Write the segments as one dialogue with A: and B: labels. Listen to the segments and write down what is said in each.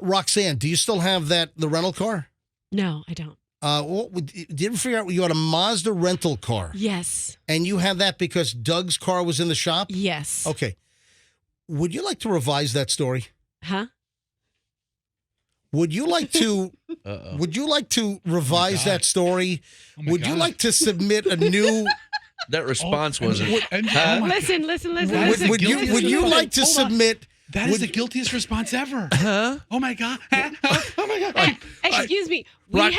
A: Roxanne, do you still have the rental car?
B: No, I don't.
A: Did you figure out you had a Mazda rental car?
B: Yes.
A: And you had that because Doug's car was in the shop?
B: Yes.
A: Okay. Would you like to revise that story?
B: Huh?
A: Would you like to Would you like to revise that story? Would you like to submit a new
C: That response wasn't.
B: Listen.
A: Would you like to submit
D: That is the guiltiest response ever.
C: Huh?
D: Oh my God. Oh my God.
B: Excuse me. We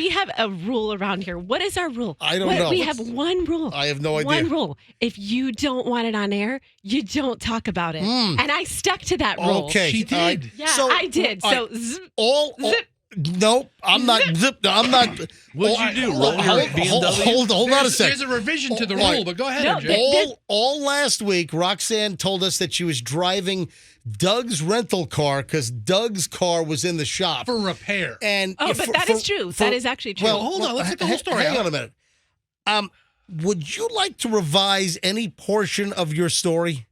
B: have a rule around here. What is our rule?
A: I don't know.
B: We have one rule.
A: I have no idea.
B: One rule. If you don't want it on air, you don't talk about it. And I stuck to that rule.
A: Okay.
D: She did.
B: Yeah, I did. So zip.
A: Nope, I'm not. I'm not.
C: What'd you do? Roll your BMW?
A: Hold on a second.
D: There's a revision to the rule, but go ahead,
B: No,
D: MJ.
A: All last week, Roxanne told us that she was driving Doug's rental car because Doug's car was in the shop
D: For repair.
A: And
B: but that is true. That is actually true.
A: Well,
D: hold on. Let's get the whole story
A: Hang
D: out.
A: on a minute. Would you like to revise any portion of your story?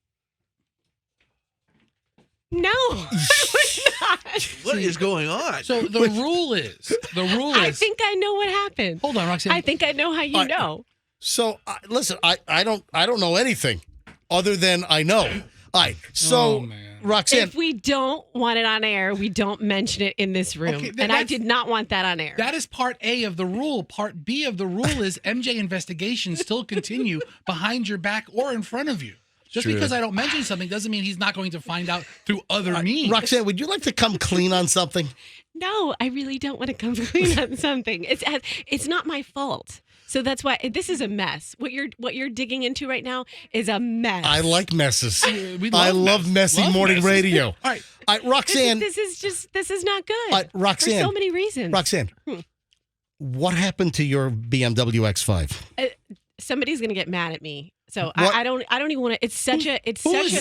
B: No, I would not.
C: What is going on?
D: So the rule is.
B: I think I know what happened.
D: Hold on, Roxanne.
B: I think I know how you know.
A: So listen, I don't know anything other than I know. All right, so Roxanne,
B: If we don't want it on air, we don't mention it in this room.
D: Okay,
B: and I did not want that on air.
D: That is part A of the rule. Part B of the rule is MJ investigations still continue behind your back or in front of you. Just because I don't mention something doesn't mean he's not going to find out through other means.
A: Roxanne, would you like to come clean on something?
B: No, I really don't want to come clean on something. It's not my fault. So that's why this is a mess. What you're digging into right now is a mess.
A: I like messes.
D: I
A: love messy morning radio.
D: All right.
A: Roxanne.
B: This is not good.
A: Roxanne.
B: For so many reasons.
A: Roxanne, what happened to your BMW X5?
B: Somebody's gonna get mad at me. So I don't even want to. It's such a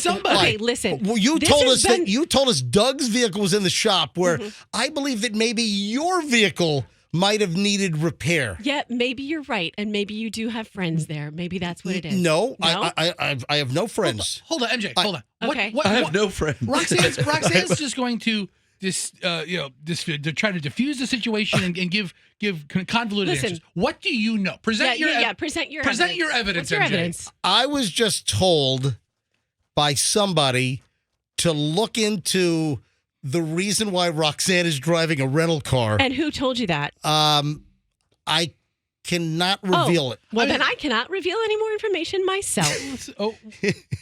D: somebody?
B: Okay, listen.
A: Well, you told us Doug's vehicle was in the shop where I believe that maybe your vehicle might have needed repair.
B: Yeah, maybe you're right, and maybe you do have friends there. Maybe that's what it is.
A: No? I have no friends.
D: Hold on, MJ. Hold on.
B: Okay.
C: I have no friends.
D: Roxanne's just going to to try to diffuse the situation and give convoluted answers. What do you know? Present your evidence.
B: What's your
D: MJ.
B: evidence?
A: I was just told by somebody to look into the reason why Roxanne is driving a rental car.
B: And who told you that?
A: I cannot reveal it.
B: Well, then I cannot reveal any more information myself.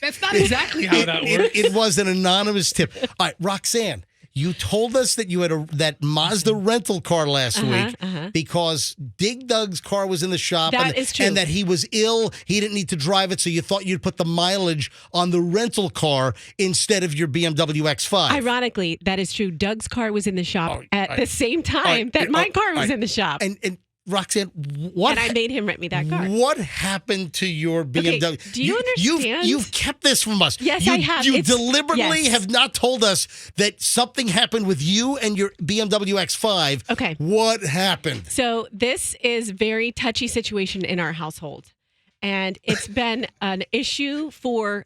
D: That's not exactly how that works.
A: It was an anonymous tip. All right, Roxanne, you told us that you had that Mazda rental car last week because Doug's car was in the shop.
B: That is true.
A: And that he was ill. He didn't need to drive it, so you thought you'd put the mileage on the rental car instead of your BMW X5.
B: Ironically, that is true. Doug's car was in the shop at the same time that my car was in the shop.
A: And Roxanne,
B: and I made him rent me that car.
A: What happened to your BMW?
B: Okay, do you understand?
A: You've kept this from us.
B: Yes, I have.
A: You deliberately have not told us that something happened with you and your BMW X5.
B: Okay.
A: What happened?
B: So this is a very touchy situation in our household. And it's been an issue for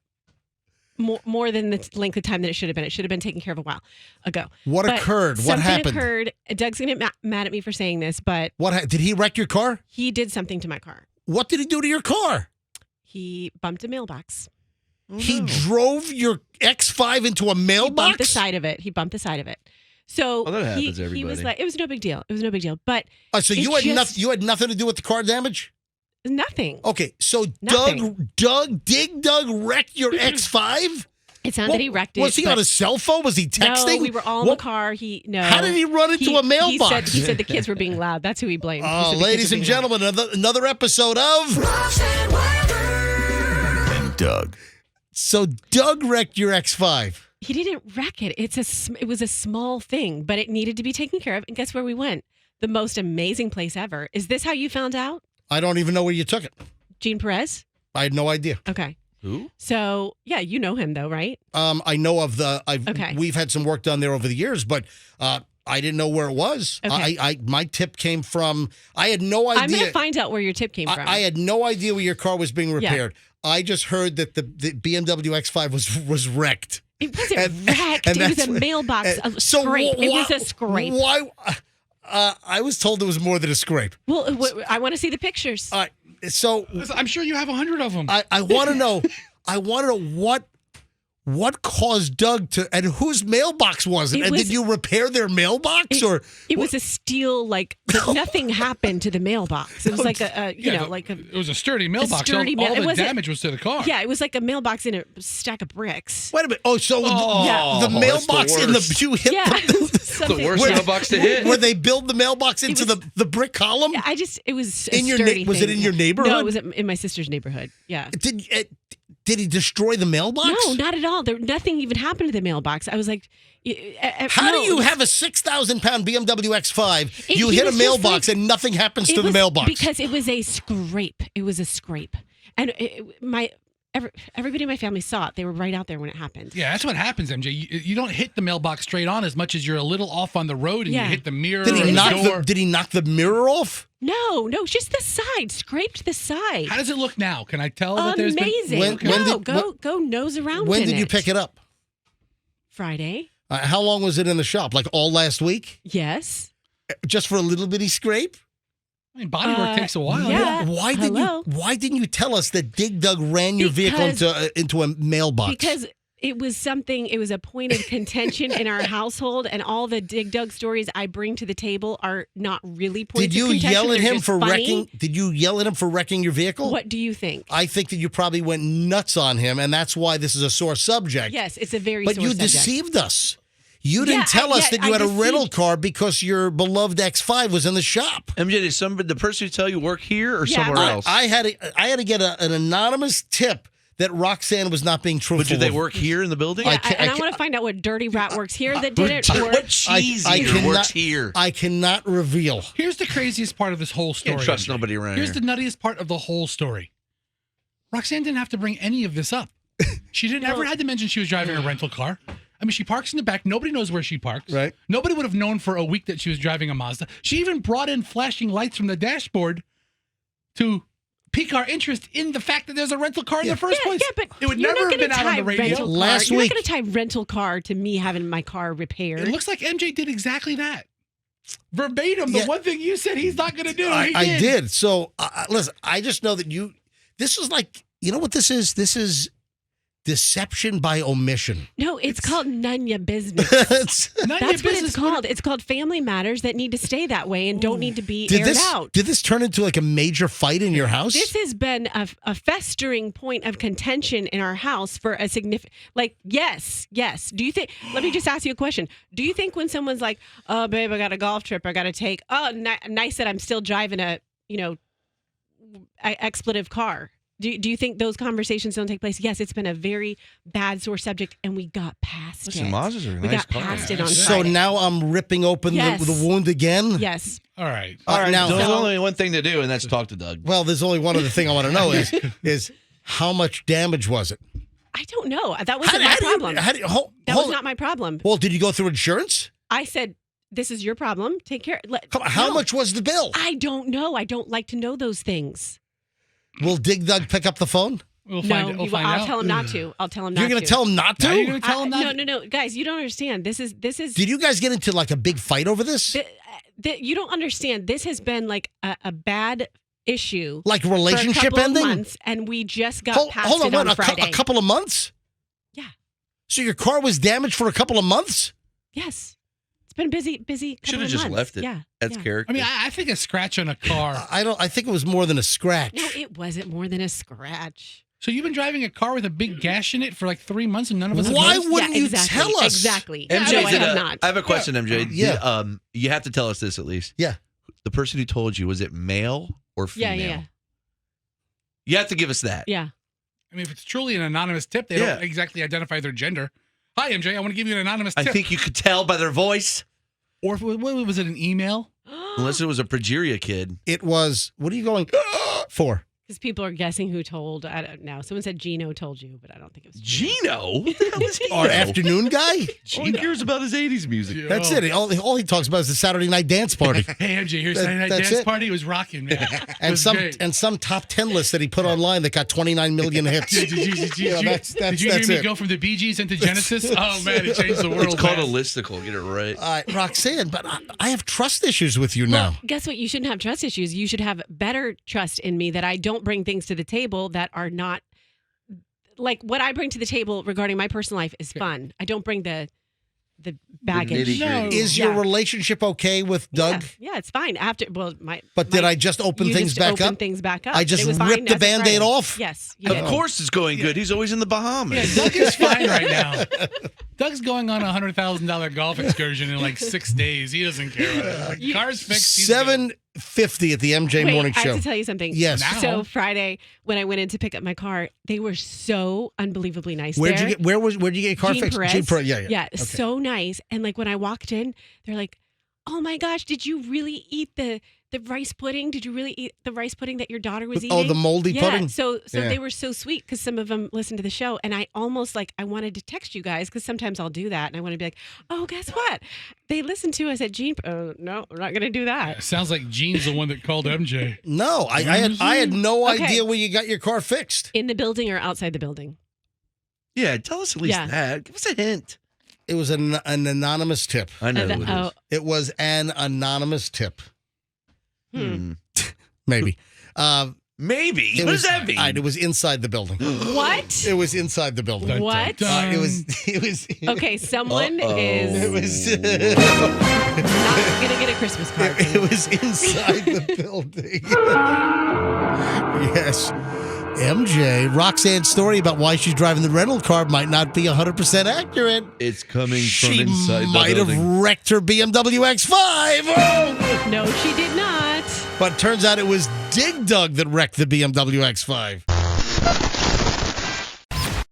B: more than the length of time that it should have been. It should have been taken care of a while ago.
A: What occurred? What happened?
B: Something occurred. Doug's going to get mad at me for saying this, but...
A: Did he wreck your car?
B: He did something to my car.
A: What did he do to your car?
B: He bumped a mailbox.
A: He drove your X5 into a mailbox?
B: He bumped the side of it. So
C: that happens to everybody.
B: He was like, it was no big deal. But
A: so you had nothing to do with the car damage?
B: Nothing.
A: Okay, so
B: Nothing.
A: Doug wrecked your X5?
B: It's not that he wrecked it.
A: Was he on a cell phone? Was he texting?
B: No, we were all in the car.
A: How did he run into a mailbox?
B: He said the kids were being loud. That's who he blamed.
A: Oh, ladies and gentlemen, another episode of
E: Roxanne and
A: Doug. So Doug wrecked your X5.
B: He didn't wreck it. It was a small thing, but it needed to be taken care of. And guess where we went? The most amazing place ever. Is this how you found out?
A: I don't even know where you took it.
B: Gene Perez?
A: I had no idea.
B: Okay.
C: Who?
B: So, yeah, you know him though, right?
A: I know of
B: Okay.
A: We've had some work done there over the years, but I didn't know where it was.
B: Okay.
A: My tip came from, I had no idea.
B: I'm going to find out where your tip came from.
A: I had no idea where your car was being repaired. I just heard that the BMW X5 was wrecked.
B: It wasn't
A: And-
B: wrecked.
A: and
B: It was
A: that's
B: a
A: what-
B: mailbox, a
A: So
B: scrape. It
A: why-
B: was a scrape.
A: Why? I was told it was more than a scrape.
B: Well, I want to see the pictures.
A: All right. So
D: I'm sure you have 100 of them.
A: I want to know. I want to know what caused Doug to, and whose mailbox was it?
B: It
A: And
B: was-
A: did you repair their mailbox or?
B: It was a steel, like nothing happened to the mailbox. It was like
D: It was a sturdy mailbox.
B: sturdy
D: all
B: it
D: the
B: wasn't-
D: damage was to the car.
B: yeah, it was like a mailbox in a stack of bricks.
A: Wait a minute. Oh, so
B: Yeah.
A: the
C: that's
A: mailbox
C: the
A: in the
C: worst.
A: you hit
B: Yeah,
A: the,
B: something.
C: The worst mailbox to hit.
A: where they build the mailbox into
B: was-
A: the brick column.
B: It was a
A: In your
B: sturdy
A: was it
B: thing.
A: in your neighborhood?
B: No, it was in my sister's neighborhood. Yeah.
A: Did he destroy the mailbox?
B: No, not at all. Nothing even happened to the mailbox. I was like,
A: How do you have a 6,000-pound BMW X5? You
B: he
A: hit a
B: was just
A: mailbox
B: like-
A: and nothing happens to the
B: was
A: mailbox.
B: because it was a scrape. It was a scrape, and everybody in my family saw it. They were right out there when it happened.
D: Yeah, that's what happens, MJ. You don't hit the mailbox straight on as much as you're a little off on the road and
B: Yeah.
D: you hit the mirror
A: Did
D: or
A: he
D: the
A: knock
D: door.
A: did he knock the mirror off?
B: No, just the side. Scraped the side.
D: How does it look now? Can I tell that there's been...
B: Amazing.
A: When
B: Go nose around.
A: When
B: in
A: did you pick it up?
B: Friday.
A: How long was it in the shop? Like all last week?
B: Yes.
A: Just for a little bitty scrape?
D: I mean, body work takes a while.
B: yeah.
A: Why
B: Hello?
A: didn't you tell us that Dig Dug ran your vehicle into a mailbox?
B: Because it was a point of contention in our household, and all the Dig Dug stories I bring to the table are not really points
A: Did you
B: of contention.
A: yell at
B: They're
A: him
B: just
A: for
B: funny.
A: wrecking? Did you yell at him for wrecking your vehicle?
B: What do you think?
A: I think that you probably went nuts on him, and that's why this is a sore subject.
B: Yes, it's a very
A: But
B: sore
A: you
B: subject.
A: deceived us. You
B: Yeah,
A: didn't tell us
B: yeah,
A: that you
B: I
A: had a rental
B: deceived-
A: car because your beloved X5 was in the shop.
C: MJ, did the person who tell you work here or
B: Yeah.
C: somewhere else?
A: I had to get an anonymous tip that Roxanne was not being truthful.
C: but do they work here in the building?
B: Yeah,
A: can't-
B: and
A: I
B: I want to find out what dirty rat works here that did it. Or
C: What cheese
A: I
C: eater
A: cannot-
C: works here?
A: I cannot reveal.
D: Here's the craziest part of this whole story.
C: Can't trust
D: MJ.
C: nobody around
D: Here's
C: here.
D: the nuttiest part of the whole story. Roxanne didn't have to bring any of this up. She didn't ever had to mention she was driving a rental car. I mean, she parks in the back. Nobody knows where she parks.
A: Right.
D: Nobody would have known for a week that she was driving a Mazda. She even brought in flashing lights from the dashboard to pique our interest in the fact that there's a rental car in the first place.
B: Yeah, but
D: it would
B: you're
D: never
B: not
D: have
B: gonna
D: been out on
B: tie
D: the radio.
B: rental car.
A: Last
B: You're
A: week-
B: not going to tie rental car to me having my car repaired.
D: It looks like MJ did exactly that. Verbatim, the
A: Yeah.
D: one thing you said he's not going to do.
A: I did. So, listen, I just know that this is like, you know what this is? This is deception by omission.
B: No, it's called none ya business.
A: It's-
D: None of your
B: That's what
D: business.
B: it's called. It's called family matters that need to stay that way and don't need to be
A: did
B: aired out.
A: this turn into like a major fight in your house?
B: This has been a festering point of contention in our house for a significant, yes. Do you think, let me just ask you a question. Do you think when someone's like, oh, babe, I got a golf trip I got to take, oh, nice that I'm still driving a, expletive car. Do you think those conversations don't take place? Yes, it's been a very bad sore subject, and we got past
C: Listen,
B: it.
C: Mazdas are a
B: We
C: nice
B: got
C: car.
B: past it on
A: So
B: Friday.
A: now I'm ripping open
B: Yes.
A: the wound again?
B: Yes.
D: All right.
A: All right, now,
C: There's only one thing to do, and that's talk to Doug.
A: well, there's only one other thing I want to know is how much damage was it?
B: I don't know. That wasn't my problem. That was not my problem.
A: Well, did you go through insurance?
B: I said, this is your problem. Take care.
A: Come on, how
B: No.
A: much was the bill?
B: I don't know. I don't like to know those things.
A: Will Dig Dug pick up the phone?
D: We'll find
B: I'll
D: out.
B: tell him not to. I'll tell him not to.
A: You're going to tell him not to?
D: Now you're going to tell him that?
B: No. Guys, you don't understand. This is.
A: Did you guys get into like a big fight over this?
B: You don't understand. This has been like a bad issue.
A: Like
B: for a
A: relationship
B: couple of
A: ending?
B: months, and we just got past
A: hold on,
B: it on
A: what,
B: Friday.
A: a couple of months?
B: Yeah.
A: So your car was damaged for a couple of months?
B: Yes. It's been busy.
C: Should
B: couple
C: have
B: of
C: just
B: months.
C: left it.
B: Yeah.
C: That's
B: yeah.
C: character.
D: I mean, I think a scratch on a car.
A: I think it was more than a scratch.
B: No, it wasn't more than a scratch.
D: So you've been driving a car with a big gash in it for like 3 months, and none of us.
A: Why
D: have noticed?
A: wouldn't
B: yeah,
A: you
B: exactly,
A: tell us?
B: Exactly.
C: MJ,
B: No, I
C: did
B: have not.
C: I have a question, MJ.
A: Yeah.
C: You have to tell us this at least.
A: Yeah.
C: The person who told you, was it male or
B: Yeah,
C: female?
B: yeah.
C: You have to give us that.
B: Yeah.
D: I mean, if it's truly an anonymous tip, they don't exactly identify their gender. Hi, MJ. I want to give you an anonymous
C: I
D: tip.
C: think you could tell by their voice.
D: Or if, what was it, an email?
C: Unless it was a progeria kid.
A: It was, what are you going for?
B: Because people are guessing who told. I don't know. Someone said Gino told you, but I don't think it was
C: Gino? What the hell is Gino?
A: Our afternoon guy?
C: All he cares about his 80s music.
D: Yeah.
A: That's it. All he talks about is the Saturday night dance party.
D: Hey, MJ, here's
A: That-
D: Saturday Night
A: that's
D: Dance
A: it.
D: Party. It was rocking, man. It
A: and
D: was
A: some
D: great.
A: and some top 10 list that he put online that got 29 million hits.
D: Did you
A: that's
D: hear me
A: it.
D: go from the Bee Gees into Genesis? Oh, man, it changed the world.
C: It's called a
D: man.
C: listicle. Get it right.
A: Roxanne, but I have trust issues with you
B: Well,
A: now.
B: guess what? You shouldn't have trust issues. You should have better trust in me that I don't bring things to the table that are not like what I bring to the table regarding my personal life is fun. I don't bring the baggage.
C: nitty-gritty.
A: Is your
B: Yeah.
A: relationship okay with Doug?
B: Yeah, it's fine. After
A: But did I just open
B: you
A: things
B: just
A: back
B: opened
A: up?
B: things back up.
A: I just
B: It was fine
A: ripped the
B: as of
A: Band-Aid
B: Friday.
A: off?
B: Yes, you
C: Of
B: did.
C: course it's going good. He's always in the Bahamas.
D: Yeah, Doug is fine right now. Doug's going on a $100,000 golf excursion in like 6 days. He doesn't care. Like, car's fixed. he's good.
A: 7:50 at the MJ
B: Wait,
A: Morning
B: I
A: Show.
B: have to tell you something.
A: Yes.
D: Now.
B: So Friday, when I went in to pick up my car, they were so unbelievably nice.
A: Where'd
B: there.
A: you get your car
B: Jean
A: fixed?
B: Perez.
A: Jean Perez. Yeah.
B: Yeah,
A: Okay.
B: so nice. And like when I walked in, they're like, "Oh my gosh, did you really eat the rice pudding? Did you really eat the rice pudding that your daughter was eating?"
A: Oh, the moldy
B: yeah.
A: pudding?
B: So
A: Yeah.
B: they were so sweet because some of them listened to the show, and I almost I wanted to text you guys because sometimes I'll do that, and I want to be like, "Oh, guess what? They listened to us at Gene." No, we're not going to do that.
D: Sounds like Gene's the one that called MJ.
A: No, I had no
B: Okay.
A: idea where you got your car fixed.
B: In the building or outside the building?
C: Yeah, tell us at least
B: Yeah.
C: that. Give us a hint.
A: It was an anonymous tip.
C: I know who it is.
B: Oh,
A: It was an anonymous tip.
C: Hmm.
A: Maybe.
C: Maybe.
A: It
C: What
A: was,
C: does that mean?
A: It was inside the building.
B: what?
A: It was inside the building.
B: What?
A: It was. It was.
B: Okay, someone
C: Uh-oh.
B: is
A: It was.
B: not going to get a Christmas card.
A: It was inside the building. Yes. MJ, Roxanne's story about why she's driving the rental car might not be 100% accurate.
C: It's coming from
A: She
C: inside the
A: might have
C: building.
A: wrecked her BMW X5. Oh!
B: No, she did not.
A: But turns out it was Dig Dug that wrecked the BMW X5.